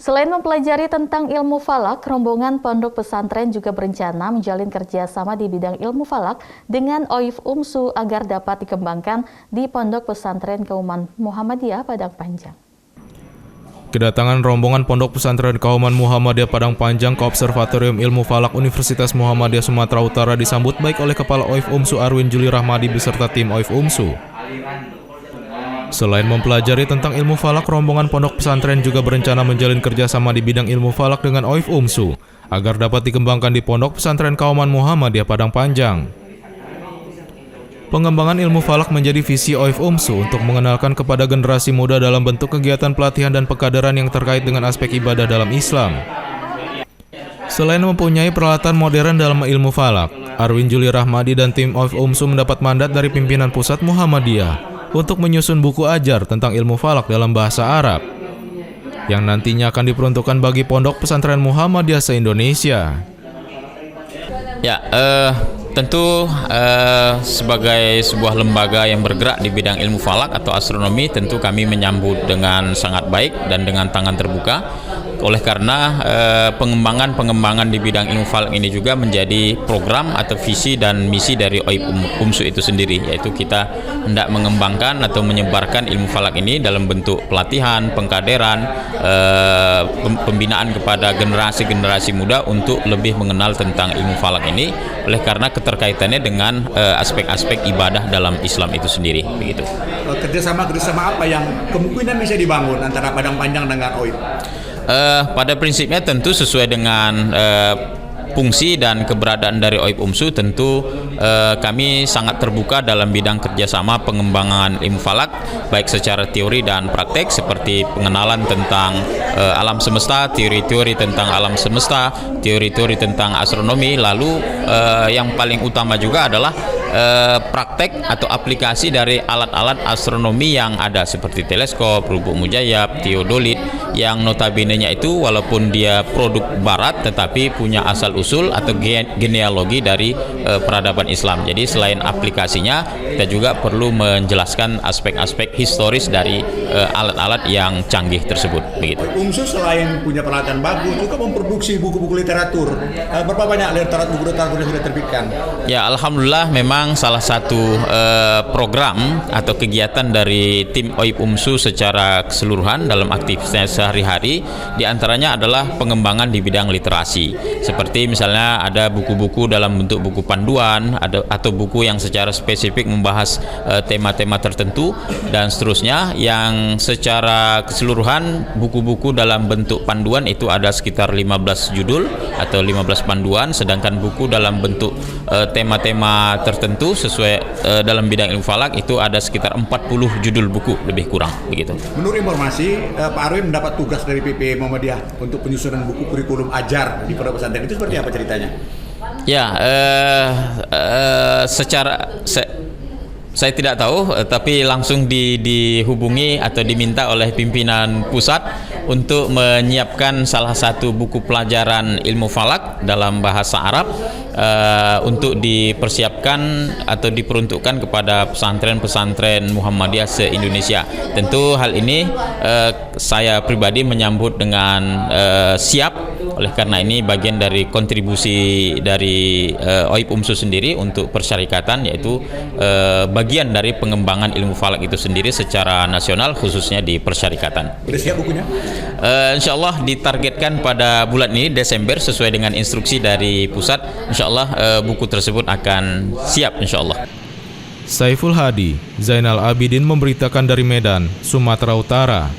Selain mempelajari tentang ilmu falak, rombongan pondok pesantren juga berencana menjalin kerjasama di bidang ilmu falak dengan OIF UMSU agar dapat dikembangkan di Pondok Pesantren Kauman Muhammadiyah Padang Panjang. Kedatangan rombongan Pondok Pesantren Kauman Muhammadiyah Padang Panjang ke Observatorium Ilmu Falak Universitas Muhammadiyah Sumatera Utara disambut baik oleh Kepala OIF UMSU Arwin Juli Rahmadi beserta tim OIF UMSU. Selain mempelajari tentang ilmu falak, rombongan pondok pesantren juga berencana menjalin kerjasama di bidang ilmu falak dengan OIF UMSU agar dapat dikembangkan di Pondok Pesantren Kauman Muhammadiyah Padang Panjang. Pengembangan ilmu falak menjadi visi OIF UMSU untuk mengenalkan kepada generasi muda dalam bentuk kegiatan pelatihan dan pekaderan yang terkait dengan aspek ibadah dalam Islam. Selain mempunyai peralatan modern dalam ilmu falak, Arwin Juli Rahmadi dan tim OIF UMSU mendapat mandat dari pimpinan pusat Muhammadiyah untuk menyusun buku ajar tentang ilmu falak dalam bahasa Arab yang nantinya akan diperuntukkan bagi Pondok Pesantren Muhammadiyah se-Indonesia. Ya, tentu sebagai sebuah lembaga yang bergerak di bidang ilmu falak atau astronomi, tentu kami menyambut dengan sangat baik dan dengan tangan terbuka. Oleh karena pengembangan di bidang ilmu falak ini juga menjadi program atau visi dan misi dari OIF UMSU itu sendiri, yaitu kita hendak mengembangkan atau menyebarkan ilmu falak ini dalam bentuk pelatihan, pengkaderan, pembinaan kepada generasi muda untuk lebih mengenal tentang ilmu falak ini, oleh karena keterkaitannya dengan aspek-aspek ibadah dalam Islam itu sendiri, begitu. Kerjasama apa yang kemungkinan bisa dibangun antara Padang Panjang dengan OIF? Pada prinsipnya tentu sesuai dengan fungsi dan keberadaan dari OIF UMSU, tentu kami sangat terbuka dalam bidang kerjasama pengembangan ilmu falak, baik secara teori dan praktek, seperti pengenalan tentang alam semesta, teori-teori tentang alam semesta, teori-teori tentang astronomi, lalu yang paling utama juga adalah praktek atau aplikasi dari alat-alat astronomi yang ada seperti teleskop, rubuk mujayyab, teodolit, yang notabene-nya itu walaupun dia produk barat tetapi punya asal usul atau genealogi dari peradaban Islam. Jadi selain aplikasinya, kita juga perlu menjelaskan aspek-aspek historis dari alat-alat yang canggih tersebut, begitu. UMSU selain punya peralatan bagus juga memproduksi buku-buku literatur. Berapa banyak buku literatur yang sudah terbitkan? Ya, alhamdulillah memang salah satu program atau kegiatan dari tim OIF UMSU secara keseluruhan dalam aktivitas sehari-hari diantaranya adalah pengembangan di bidang literasi, seperti misalnya ada buku-buku dalam bentuk buku panduan atau buku yang secara spesifik membahas tema-tema tertentu dan seterusnya. Yang secara keseluruhan buku-buku dalam bentuk panduan itu ada sekitar 15 judul atau 15 panduan, sedangkan buku dalam bentuk tema-tema tertentu sesuai dalam bidang ilmu falak itu ada sekitar 40 judul buku lebih kurang, begitu. Menurut informasi, Pak Arwin mendapat tugas dari PP Muhammadiyah untuk penyusunan buku kurikulum ajar di Pondok Pesantren. Itu seperti apa ceritanya? Ya, saya tidak tahu, tapi langsung dihubungi atau diminta oleh pimpinan pusat untuk menyiapkan salah satu buku pelajaran ilmu falak dalam bahasa Arab untuk dipersiapkan atau diperuntukkan kepada pesantren-pesantren Muhammadiyah se-Indonesia. Tentu hal ini saya pribadi menyambut dengan siap, oleh karena ini bagian dari kontribusi dari OIF UMSU sendiri untuk persyarikatan, yaitu bagian dari pengembangan ilmu falak itu sendiri secara nasional, khususnya di persyarikatan. Sudah siap bukunya? Insya Allah ditargetkan pada bulan ini Desember sesuai dengan instruksi dari pusat. Insya Allah buku tersebut akan siap, insya Allah. Saiful Hadi, Zainal Abidin memberitakan dari Medan, Sumatera Utara.